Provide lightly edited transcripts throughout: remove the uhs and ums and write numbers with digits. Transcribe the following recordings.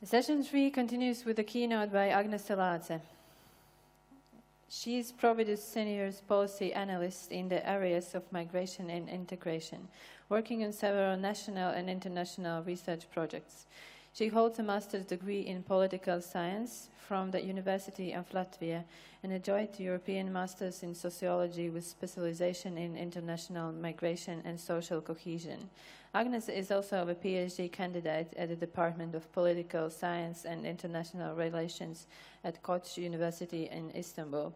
Session 3 continues with a keynote by Agnese Lāce. She is PROVIDUS Senior Policy Analyst in the areas of migration and integration, working on several national and international research projects. She holds a master's degree in political science from the University of Latvia and a joint European master's in sociology with specialization in international migration and social cohesion. Agnese is also a PhD candidate at the Department of Political Science and International Relations at Koç University in Istanbul.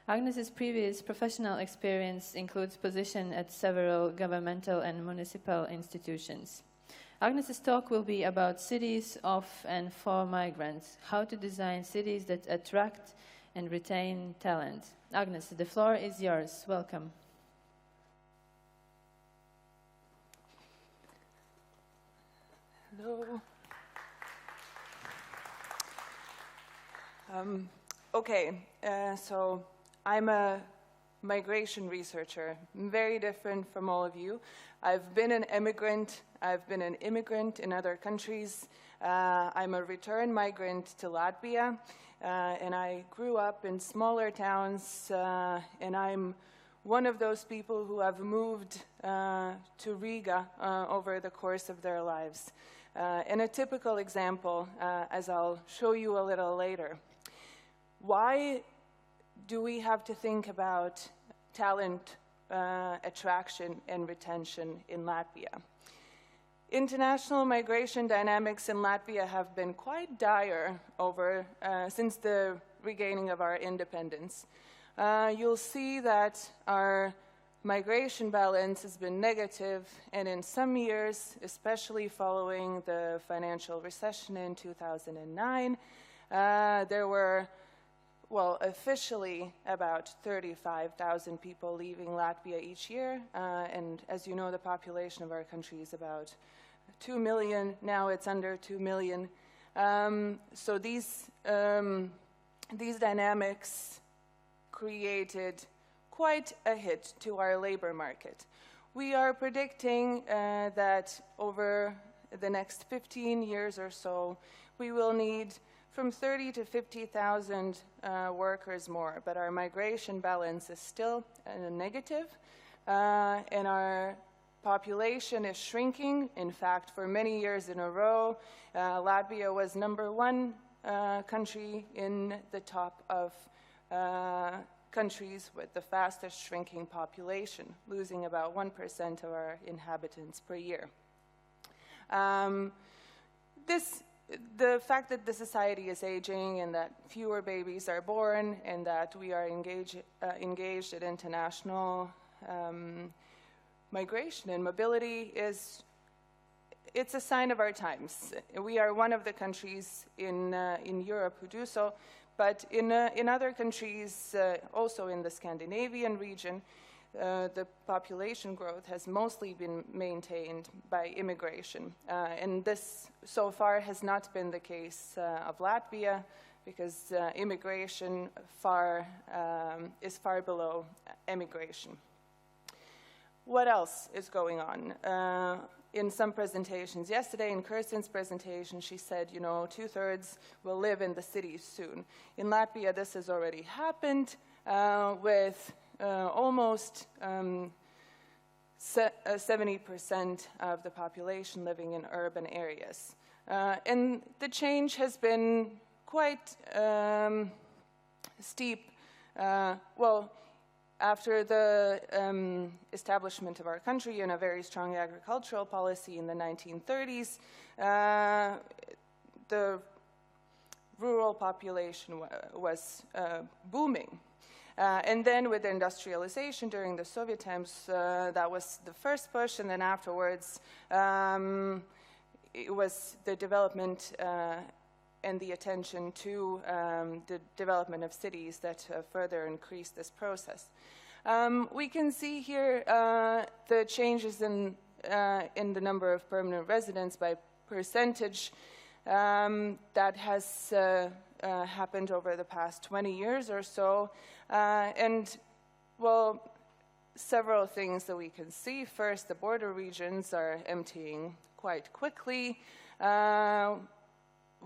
Agnese's previous professional experience includes position at several governmental and municipal institutions. Agnese's talk will be about cities of and for migrants, how to design cities that attract and retain talent. Agnese, the floor is yours. Welcome. Hello. So I'm a migration researcher, very different from all of you. I've been an immigrant. I've been an immigrant in other countries. I'm a return migrant to Latvia, and I grew up in smaller towns, and I'm one of those people who have moved to Riga over the course of their lives. And a typical example, as I'll show you a little later. Why do we have to think about talent attraction and retention in Latvia? International migration dynamics in Latvia have been quite dire since the regaining of our independence. You'll see that our migration balance has been negative, and in some years, especially following the financial recession in 2009, there were, well, officially about 35,000 people leaving Latvia each year, and as you know, the population of our country is about 2 million. Now it's under 2 million. So these dynamics created quite a hit to our labor market. We are predicting that over the next 15 years or so, we will need from 30 to 50,000 workers more, but our migration balance is still negative, and our population is shrinking. In fact, for many years in a row, Latvia was #1 country in the top of countries with the fastest shrinking population, losing about 1% of our inhabitants per year. The fact that the society is aging and that fewer babies are born and that we are engaged in international migration and mobility it's a sign of our times. We are one of the countries in Europe who do so, but in other countries, also in the Scandinavian region, the population growth has mostly been maintained by immigration. And this, so far, has not been the case of Latvia, because immigration is far below emigration. What else is going on? In some presentations yesterday, in Kirsten's presentation, she said, 2/3 will live in the cities soon. In Latvia, this has already happened with almost 70% of the population living in urban areas. And the change has been quite steep. After the establishment of our country and a very strong agricultural policy in the 1930s, the rural population was booming. And then with industrialization during the Soviet times, that was the first push, and then afterwards it was the development and the attention to the development of cities that further increased this process. We can see here the changes in the number of permanent residents by percentage that has happened over the past 20 years or so. And, well, several things that we can see. First, the border regions are emptying quite quickly.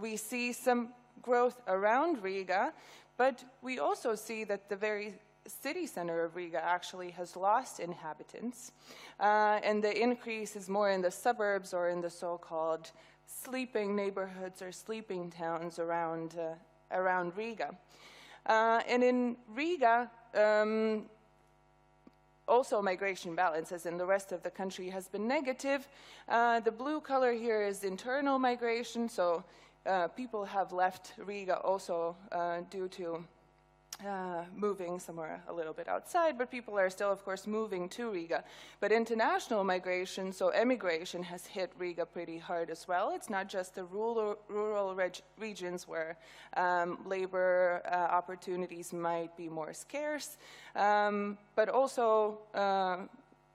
we see some growth around Riga, but we also see that the very city center of Riga actually has lost inhabitants, and the increase is more in the suburbs or in the so-called sleeping neighborhoods or sleeping towns around Riga. And in Riga, also migration balance, as in the rest of the country, has been negative. The blue color here is internal migration, so people have left Riga also due to moving somewhere a little bit outside, but people are still, of course, moving to Riga. But international migration, so emigration, has hit Riga pretty hard as well. It's not just the rural regions where labor opportunities might be more scarce, but also,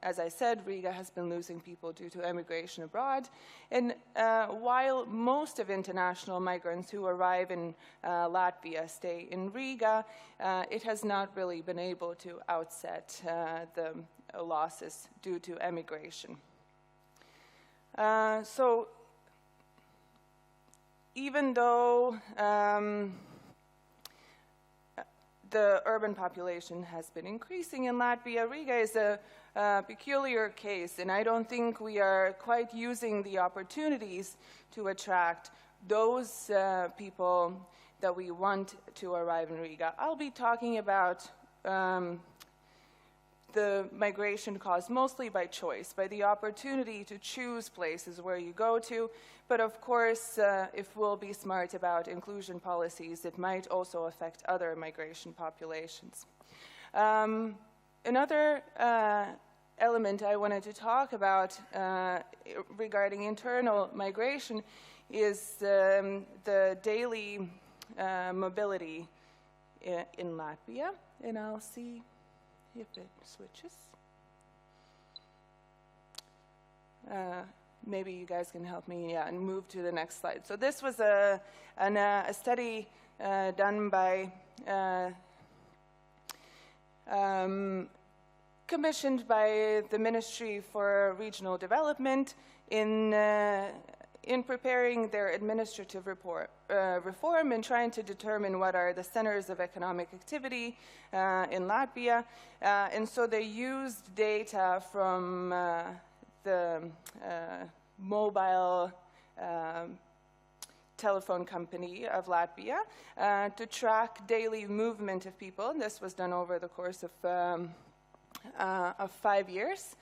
as I said, Riga has been losing people due to emigration abroad. And while most of international migrants who arrive in Latvia stay in Riga, it has not really been able to offset the losses due to emigration. So even though the urban population has been increasing in Latvia, Riga is a peculiar case, and I don't think we are quite using the opportunities to attract those people that we want to arrive in Riga. I'll be talking about the migration caused mostly by choice, by the opportunity to choose places where you go to. But of course, if we'll be smart about inclusion policies, it might also affect other migration populations. Another element I wanted to talk about regarding internal migration is the daily mobility in Latvia, and I'll see if it switches. Maybe you guys can help me and move to the next slide. So this was a study done by, commissioned by the Ministry for Regional Development in preparing their administrative reform and trying to determine what are the centers of economic activity in Latvia. And so they used data from the mobile telephone company of Latvia to track daily movement of people. And this was done over the course of 5 years.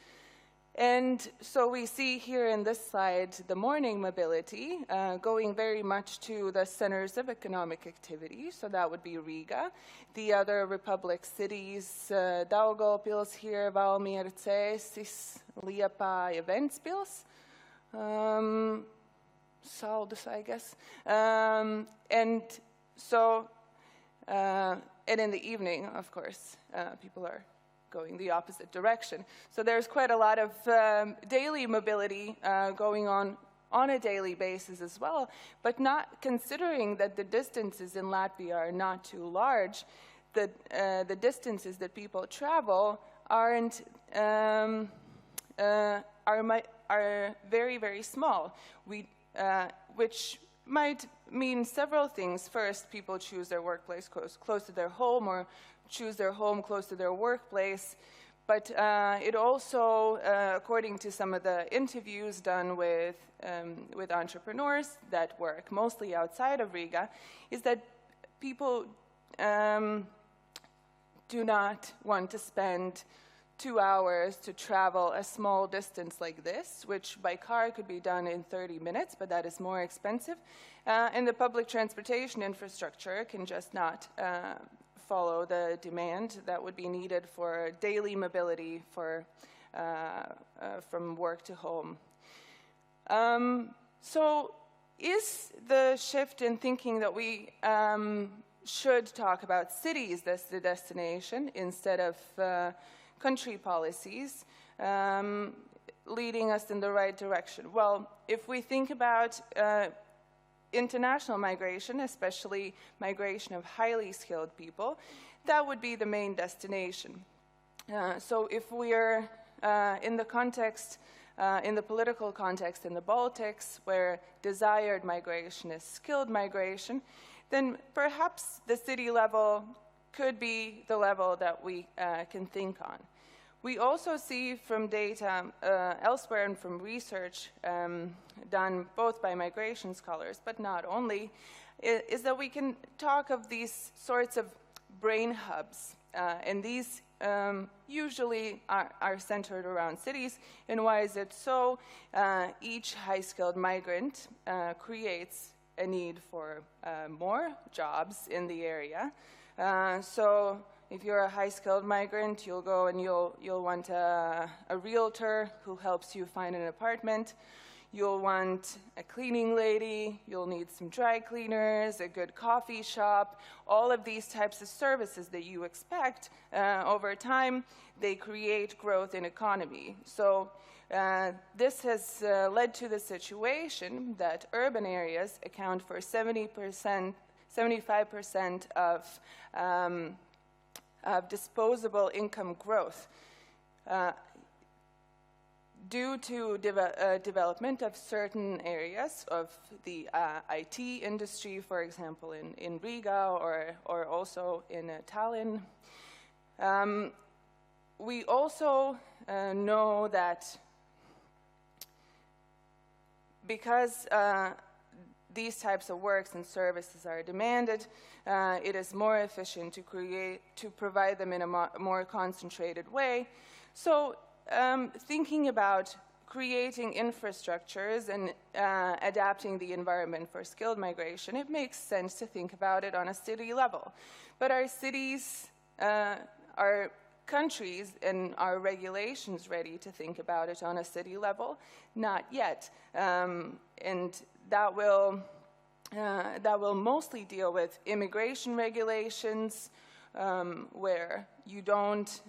And so we see here in this slide the morning mobility going very much to the centers of economic activity. So that would be Riga. The other Republic cities, Daugavpils here, Valmierce, Liepāja, Ventspils, Saldus, I guess. And so, and in the evening, of course, people are going the opposite direction. So there's quite a lot of daily mobility going on a daily basis as well, but not considering that the distances in Latvia are not too large, the distances that people travel aren't are very, very small, which might mean several things. First, people choose their workplace close to their home, or choose their home close to their workplace. But it also, according to some of the interviews done with entrepreneurs that work mostly outside of Riga, is that people do not want to spend 2 hours to travel a small distance like this, which by car could be done in 30 minutes, but that is more expensive. And the public transportation infrastructure can just not follow the demand that would be needed for daily mobility for, from work to home. So is the shift in thinking that we should talk about cities as the destination instead of country policies leading us in the right direction? Well, if we think about international migration, especially migration of highly skilled people, that would be the main destination. So if we're in the context in the political context in the Baltics, where desired migration is skilled migration, then perhaps the city level could be the level that we can think on. We also see from data elsewhere and from research done both by migration scholars, but not only, is that we can talk of these sorts of brain hubs. And these usually are centered around cities. And why is it so? Each high-skilled migrant creates a need for more jobs in the area. So if you're a high-skilled migrant, you'll go and you'll want a realtor who helps you find an apartment. You'll want a cleaning lady, you'll need some dry cleaners, a good coffee shop. All of these types of services that you expect over time, they create growth in economy. So this has led to the situation that urban areas account for 75% of disposable income growth. Due to development of certain areas of the IT industry, for example, in Riga or also in Tallinn. We also know that because these types of works and services are demanded, it is more efficient to provide them in a more concentrated way. So thinking about creating infrastructures and adapting the environment for skilled migration, it makes sense to think about it on a city level. But our cities, our countries, and our regulations ready to think about it on a city level? Not yet. And that will mostly deal with immigration regulations, where you don't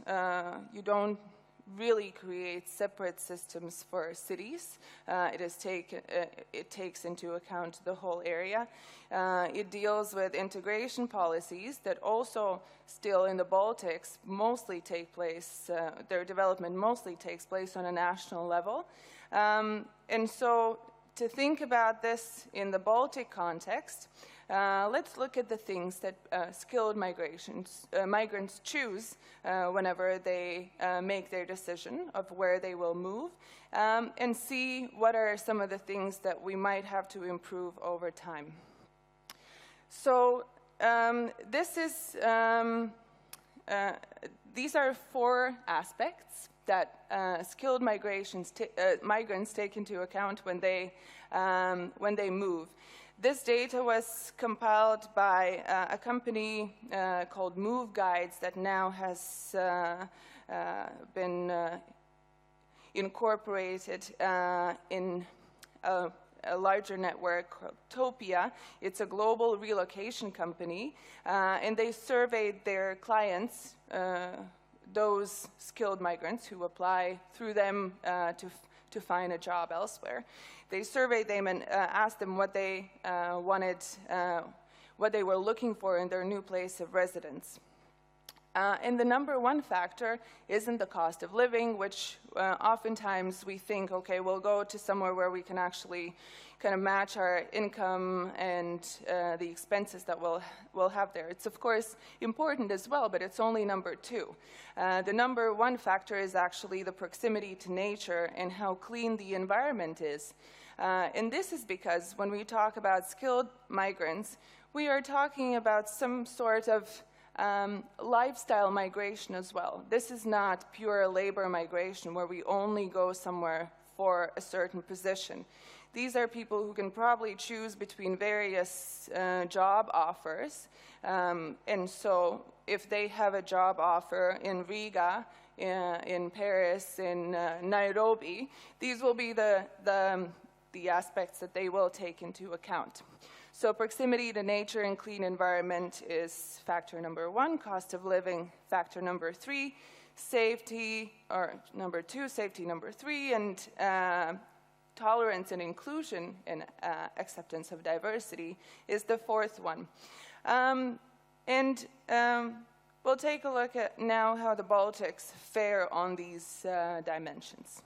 really create separate systems for cities. It takes into account the whole area. It deals with integration policies that also still in the Baltics mostly take place, their development mostly takes place on a national level. And so to think about this in the Baltic context, let's look at the things that skilled migrants choose whenever they make their decision of where they will move, and see what are some of the things that we might have to improve over time. So these are four aspects that skilled migrants take into account when they move. This data was compiled by a company called Move Guides that now has been incorporated in a larger network called Topia. It's a global relocation company, and they surveyed their clients, those skilled migrants who apply through them to find a job elsewhere. They surveyed them and asked them what they wanted, what they were looking for in their new place of residence. And the number one factor isn't the cost of living, which oftentimes we think, okay, we'll go to somewhere where we can actually kind of match our income and the expenses that we'll have there. It's of course important as well, but it's only number two. The number one factor is actually the proximity to nature and how clean the environment is. And this is because when we talk about skilled migrants, we are talking about some sort of lifestyle migration as well. This is not pure labor migration where we only go somewhere for a certain position. These are people who can probably choose between various job offers. And so if they have a job offer in Riga, in Paris, in Nairobi, these will be the aspects that they will take into account. So proximity to nature and clean environment is factor number one, cost of living factor number three, safety, or number two, safety number three, and tolerance and inclusion and acceptance of diversity is the fourth one. We'll take a look at now how the Baltics fare on these dimensions.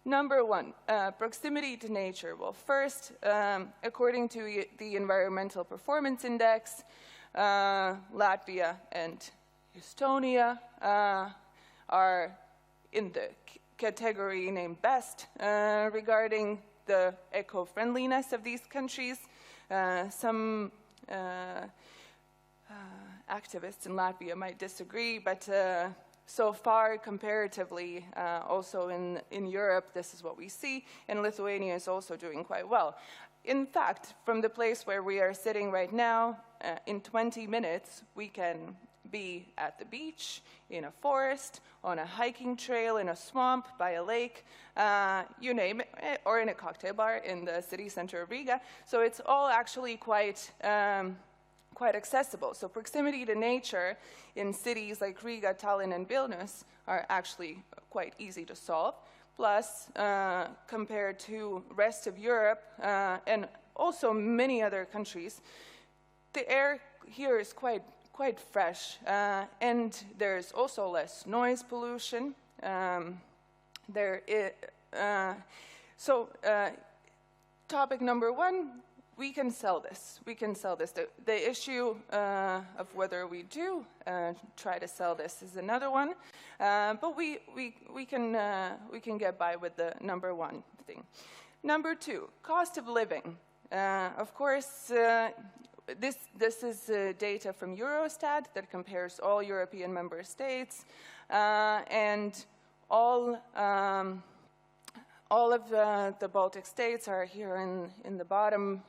Number one, proximity to nature. Well, first, according to the Environmental Performance Index, Latvia and Estonia are in the category named best regarding the eco-friendliness of these countries. Some activists in Latvia might disagree, but so far, comparatively, also in Europe, this is what we see, and Lithuania is also doing quite well. In fact, from the place where we are sitting right now, in 20 minutes, we can be at the beach, in a forest, on a hiking trail, in a swamp, by a lake, you name it, or in a cocktail bar in the city center of Riga. So it's all actually quite accessible. So proximity to nature in cities like Riga, Tallinn, and Vilnius are actually quite easy to solve. Plus, compared to rest of Europe and also many other countries, the air here is quite fresh, and there's also less noise pollution. Topic number one, we can sell this. We can sell this. The issue of whether we do try to sell this is another one, but we can get by with the number one thing. Number two, cost of living. Of course, this is data from Eurostat that compares all European member states, and all of the Baltic states are here in the bottom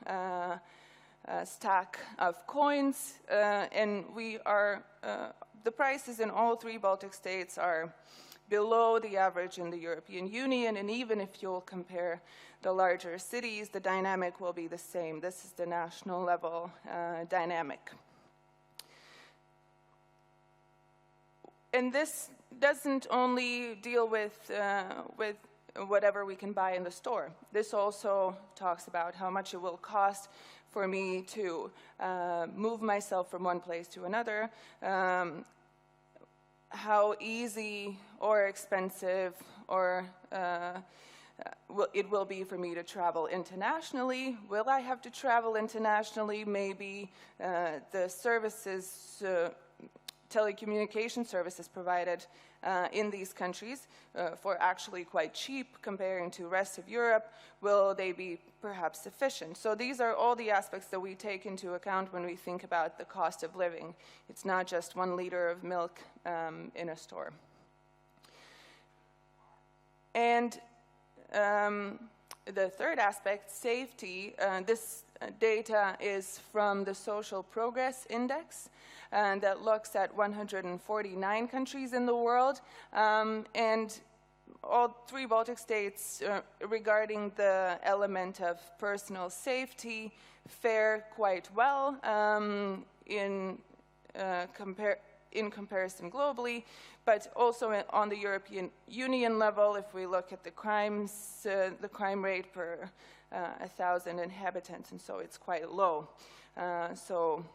stack of coins, and we are the prices in all three Baltic states are below the average in the European Union, and even if you'll compare the larger cities, the dynamic will be the same. This is the national level dynamic. And this doesn't only deal with whatever we can buy in the store. This also talks about how much it will cost for me to move myself from one place to another, how easy or expensive or it will be for me to travel internationally. Will I have to travel internationally? Maybe the services, telecommunication services provided in these countries for actually quite cheap comparing to the rest of Europe, will they be perhaps sufficient? So these are all the aspects that we take into account when we think about the cost of living. It's not just 1 liter of milk in a store. And the third aspect, safety, this data is from the Social Progress Index, and that looks at 149 countries in the world, and all three Baltic states regarding the element of personal safety fare quite well in comparison globally, but also on the European Union level, if we look at the crime rate per 1,000 inhabitants, and so it's quite low. So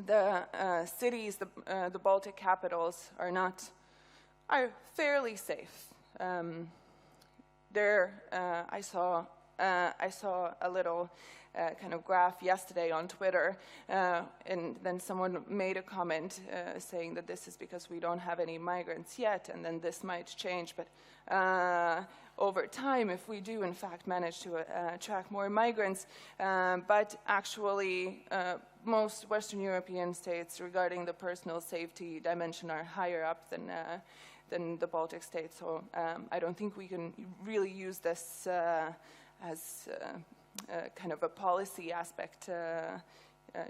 the cities, the Baltic capitals, are fairly safe. I saw a little kind of graph yesterday on Twitter, and then someone made a comment saying that this is because we don't have any migrants yet, and then this might change, but over time, if we do in fact manage to attract more migrants, but actually most Western European states regarding the personal safety dimension are higher up than the Baltic states, so I don't think we can really use this as kind of a policy aspect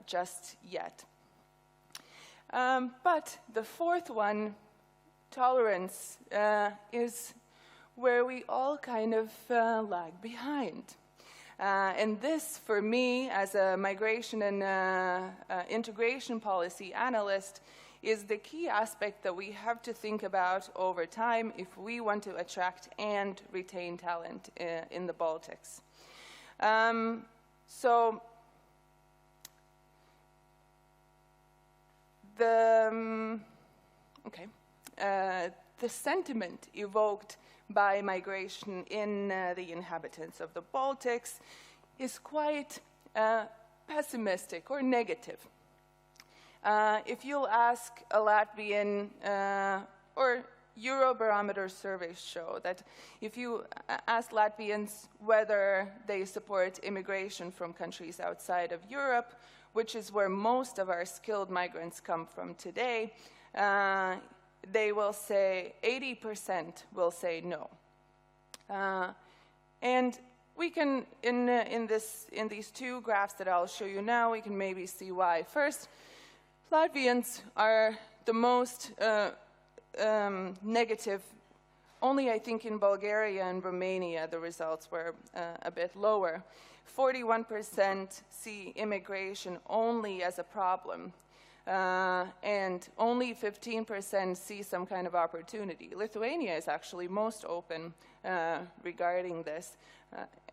just yet. But the fourth one, tolerance, is where we all kind of lag behind. And this, for me, as a migration and integration policy analyst, is the key aspect that we have to think about over time if we want to attract and retain talent in the Baltics. So the sentiment evoked by migration in the inhabitants of the Baltics is quite pessimistic or negative. If you'll ask a Latvian, or Eurobarometer surveys show that if you ask Latvians whether they support immigration from countries outside of Europe, which is where most of our skilled migrants come from today, they will say 80% will say no. And we can, in these two graphs that I'll show you now, we can maybe see why. First, Latvians are the most negative. Only I think in Bulgaria and Romania the results were a bit lower. 41% see immigration only as a problem, and only 15% see some kind of opportunity. Lithuania is actually most open regarding this,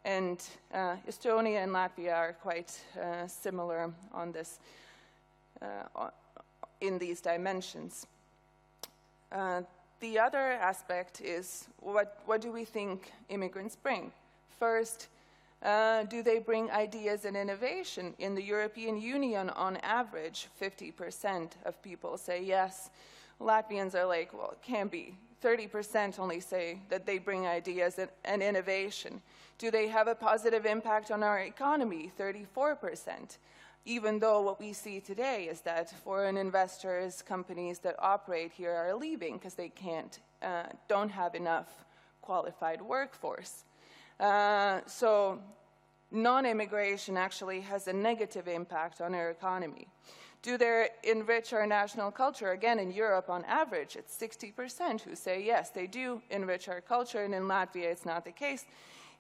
and Estonia and Latvia are quite similar on this, in these dimensions. The other aspect is what do we think immigrants bring? First, do they bring ideas and innovation? In the European Union, on average, 50% of people say yes. Latvians are like, well, it can't be. 30% only say that they bring ideas and innovation. Do they have a positive impact on our economy? 34%. Even though what we see today is that foreign investors, companies that operate here are leaving because they don't have enough qualified workforce. So non-immigration actually has a negative impact on our economy. Do they enrich our national culture? Again, in Europe, on average, it's 60% who say yes, they do enrich our culture, and in Latvia, it's not the case.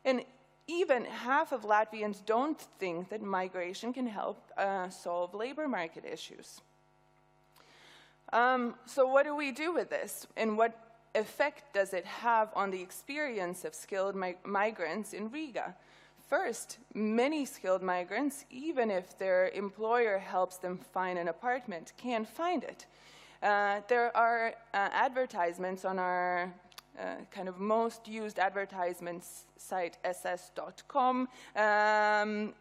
And even half of Latvians don't think that migration can help solve labor market issues. So what do we do with this? And what effect does it have on the experience of skilled migrants in Riga? First, many skilled migrants, even if their employer helps them find an apartment, can't find it. There are advertisements on our kind of most used advertisements site, ss.com. There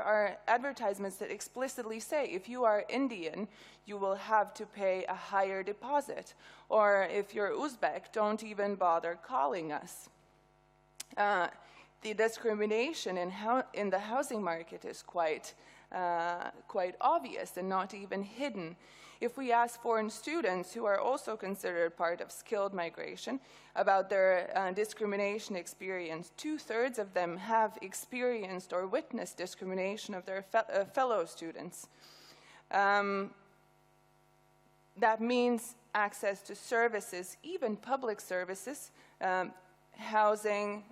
are advertisements that explicitly say if you are Indian, you will have to pay a higher deposit. Or if you're Uzbek, don't even bother calling us. The discrimination in the housing market is quite obvious and not even hidden. If we ask foreign students, who are also considered part of skilled migration, about their discrimination experience, 2/3 of them have experienced or witnessed discrimination of their fellow students. That means access to services, even public services, housing,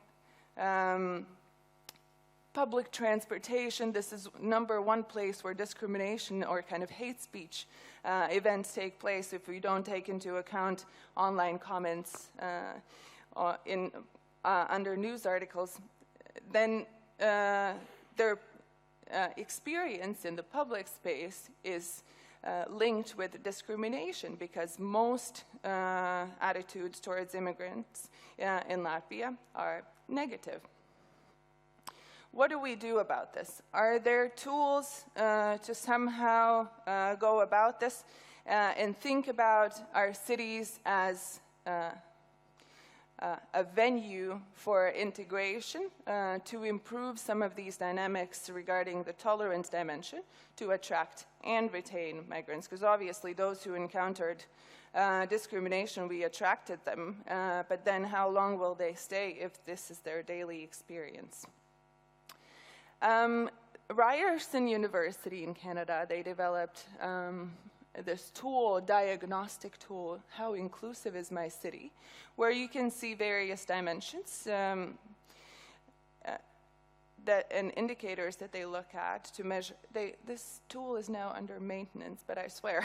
public transportation. This is #1 place where discrimination or kind of hate speech events take place if we don't take into account online comments under news articles. Then their experience in the public space is linked with discrimination, because most attitudes towards immigrants in Latvia are negative. What do we do about this? Are there tools to somehow go about this and think about our cities as a venue for integration to improve some of these dynamics regarding the tolerance dimension to attract and retain migrants? Because obviously those who encountered discrimination, we attracted them, but then how long will they stay if this is their daily experience? Ryerson University in Canada, they developed this tool, diagnostic tool, How Inclusive is My City, where you can see various dimensions and indicators that they look at to measure. This tool is now under maintenance, but I swear,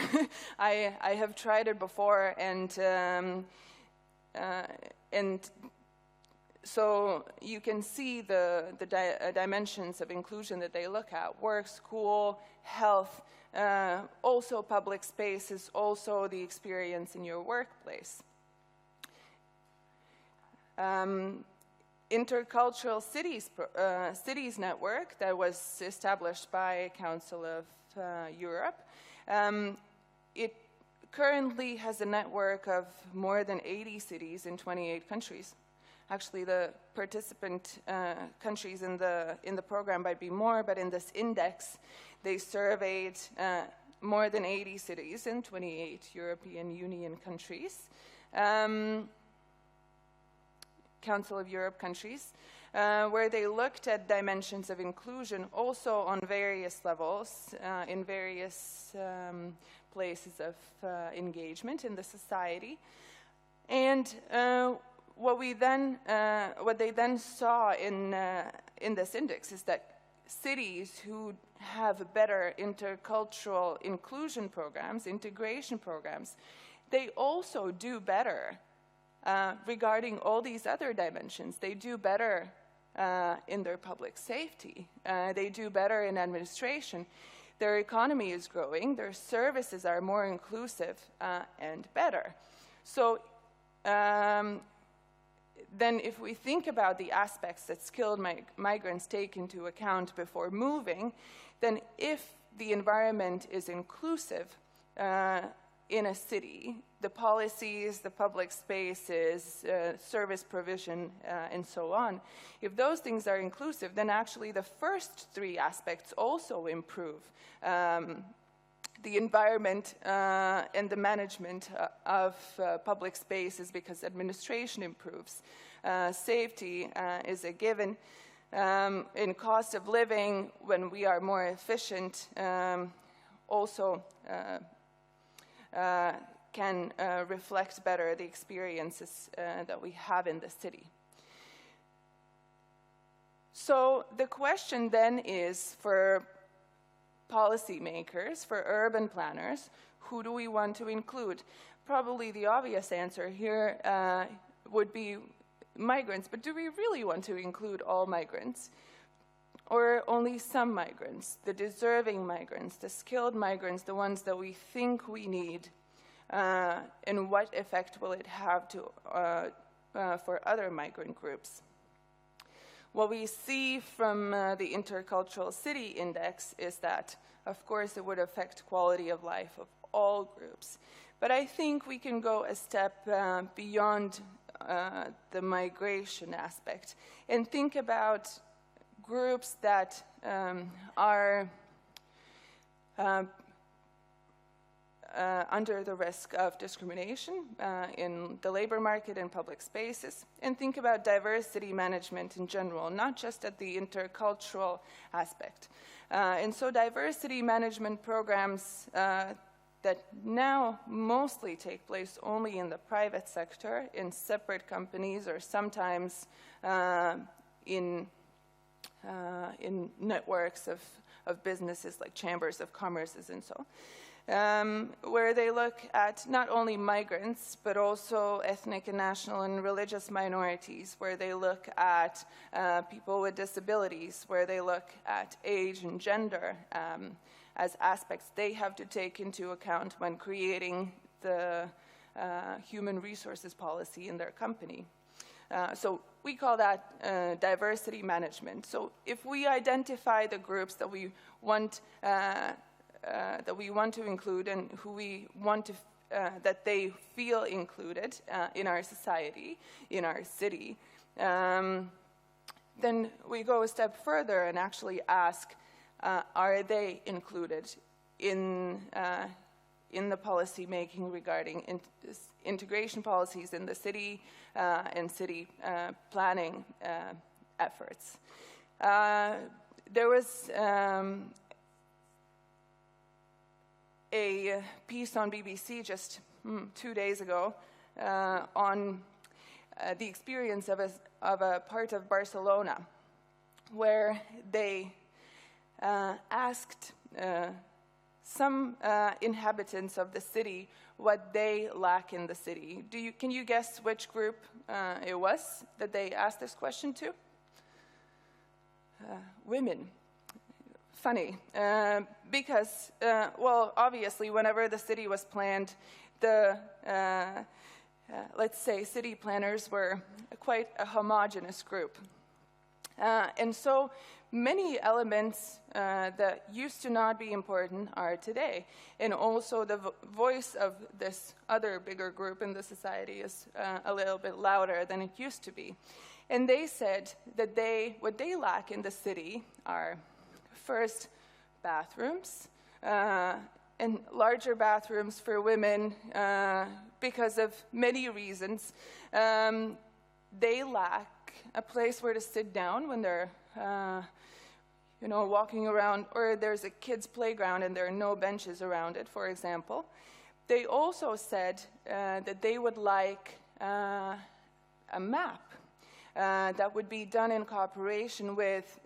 I have tried it before, and so you can see the dimensions of inclusion that they look at: work, school, health, also public spaces, also the experience in your workplace. Intercultural cities network that was established by Council of Europe. It currently has a network of more than 80 cities in 28 countries. Actually, the participant countries in the program might be more, but in this index, they surveyed more than 80 cities in 28 European Union countries. Council of Europe countries, where they looked at dimensions of inclusion also on various levels, in various places of engagement in the society. And what they then saw in this index is that cities who have better intercultural inclusion programs, integration programs, they also do better regarding all these other dimensions. They do better in their public safety. They do better in administration. Their economy is growing. Their services are more inclusive and better. So then if we think about the aspects that skilled migrants take into account before moving, then if the environment is inclusive in a city, the policies, the public spaces, service provision, and so on, if those things are inclusive, then actually the first three aspects also improve. The environment and the management of public spaces, because administration improves. Safety is a given. In cost of living, when we are more efficient, also can reflect better the experiences that we have in the city. So the question then is, for policymakers, for urban planners, who do we want to include? Probably the obvious answer here would be migrants, but do we really want to include all migrants? Or only some migrants, the deserving migrants, the skilled migrants, the ones that we think we need? And what effect will it have for other migrant groups? What we see from the Intercultural City Index is that, of course, it would affect quality of life of all groups. But I think we can go a step beyond the migration aspect and think about groups that are under the risk of discrimination in the labor market and public spaces, and think about diversity management in general, not just at the intercultural aspect. And so diversity management programs that now mostly take place only in the private sector, in separate companies, or sometimes in networks of businesses like chambers of commerces and so, where they look at not only migrants, but also ethnic and national and religious minorities, where they look at people with disabilities, where they look at age and gender as aspects they have to take into account when creating the human resources policy in their company. So we call that diversity management. So if we identify the groups that we want to include and who we want to that they feel included in our society, in our city, then we go a step further and actually ask, are they included in the policy making regarding integration policies in the city and city planning efforts? There was a piece on BBC just 2 days ago on the experience of a part of Barcelona, where they asked some inhabitants of the city what they lack in the city. Can you guess which group it was that they asked this question to? Women. Funny, because, well, obviously, whenever the city was planned, the, let's say, city planners were quite a homogeneous group. And so many elements that used to not be important are today. And also the voice of this other bigger group in the society is a little bit louder than it used to be. And they said that what they lack in the city are, first, bathrooms, and larger bathrooms for women because of many reasons. They lack a place where to sit down when they're walking around, or there's a kid's playground and there are no benches around it, for example. They also said that they would like a map that would be done in cooperation with,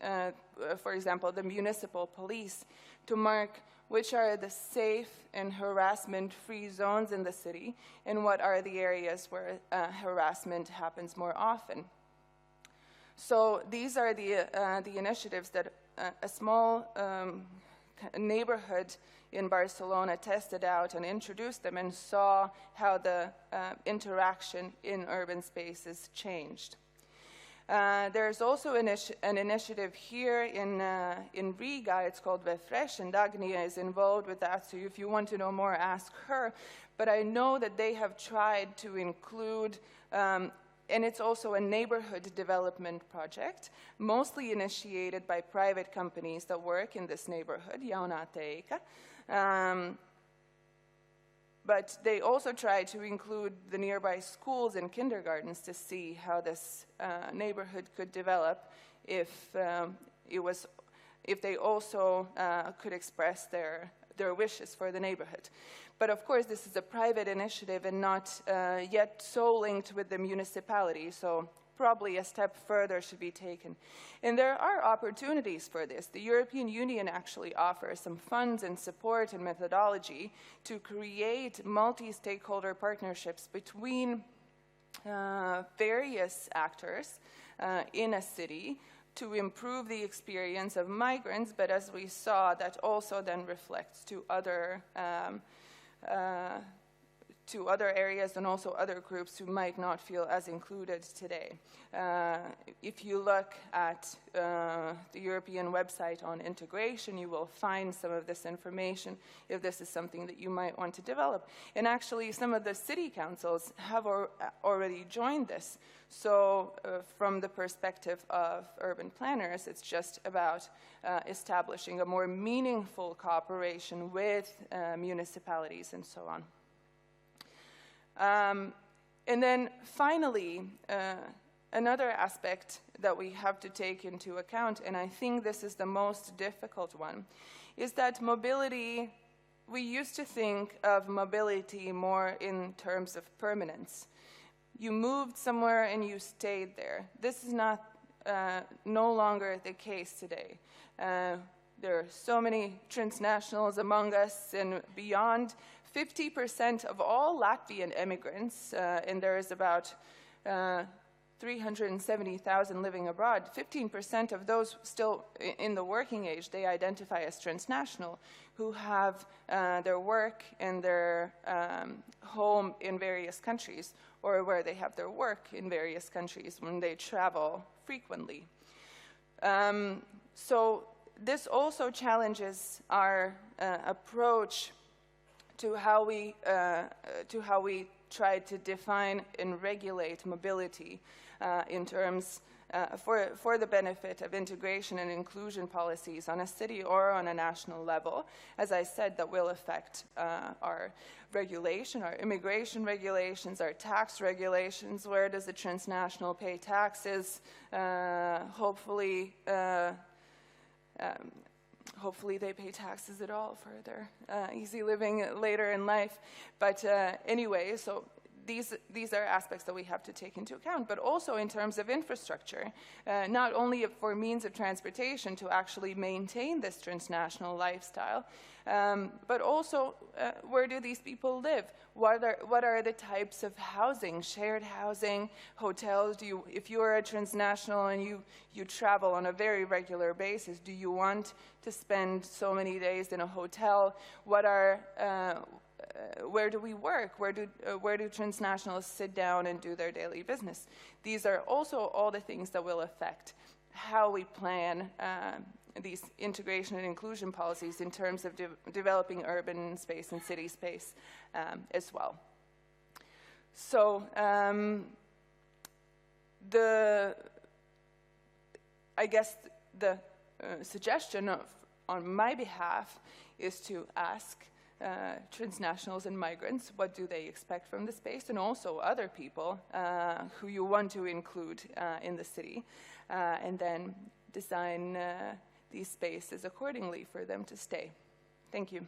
for example, the municipal police, to mark which are the safe and harassment-free zones in the city, and what are the areas where harassment happens more often. So these are the initiatives that a small neighborhood in Barcelona tested out and introduced them and saw how the interaction in urban spaces changed. There's also an initiative here in Riga. It's called Refresh, and Agnese is involved with that, so if you want to know more, ask her. But I know that they have tried to include, and it's also a neighborhood development project, mostly initiated by private companies that work in this neighborhood, Jaunā Teika. But they also tried to include the nearby schools and kindergartens to see how this neighborhood could develop if they also could express their wishes for the neighborhood. But of course, this is a private initiative and not yet so linked with the municipality, so probably a step further should be taken. And there are opportunities for this. The European Union actually offers some funds and support and methodology to create multi-stakeholder partnerships between various actors in a city to improve the experience of migrants, but as we saw, that also then reflects to other areas and also other groups who might not feel as included today. If you look at the European website on integration, you will find some of this information if this is something that you might want to develop. And actually, some of the city councils have already joined this. So from the perspective of urban planners, it's just about establishing a more meaningful cooperation with municipalities and so on. And then finally, another aspect that we have to take into account, and I think this is the most difficult one, is that mobility, we used to think of mobility more in terms of permanence. You moved somewhere and you stayed there. This is no longer the case today. There are so many transnationals among us and beyond. 50% of all Latvian immigrants, and there is about 370,000 living abroad, 15% of those still in the working age, they identify as transnational, who have their work and their home in various countries, or where they have their work in various countries when they travel frequently. So this also challenges our approach to how we try to define and regulate mobility in terms for the benefit of integration and inclusion policies on a city or on a national level. As I said, that will affect our regulation, our immigration regulations, our tax regulations. Where does a transnational pay taxes? Hopefully they pay taxes at all for their easy living later in life. But anyway, so these are aspects that we have to take into account, but also in terms of infrastructure, not only for means of transportation to actually maintain this transnational lifestyle, but also where do these people live? What are the types of housing, shared housing, hotels? If you are a transnational and you travel on a very regular basis, do you want to spend so many days in a hotel? What are where do we work? Where do transnationals sit down and do their daily business? These are also all the things that will affect how we plan these integration and inclusion policies in terms of developing urban space and city space as well. So I guess the suggestion on my behalf is to ask transnationals and migrants what do they expect from the space, and also other people who you want to include in the city, and then design these spaces accordingly for them to stay. Thank you.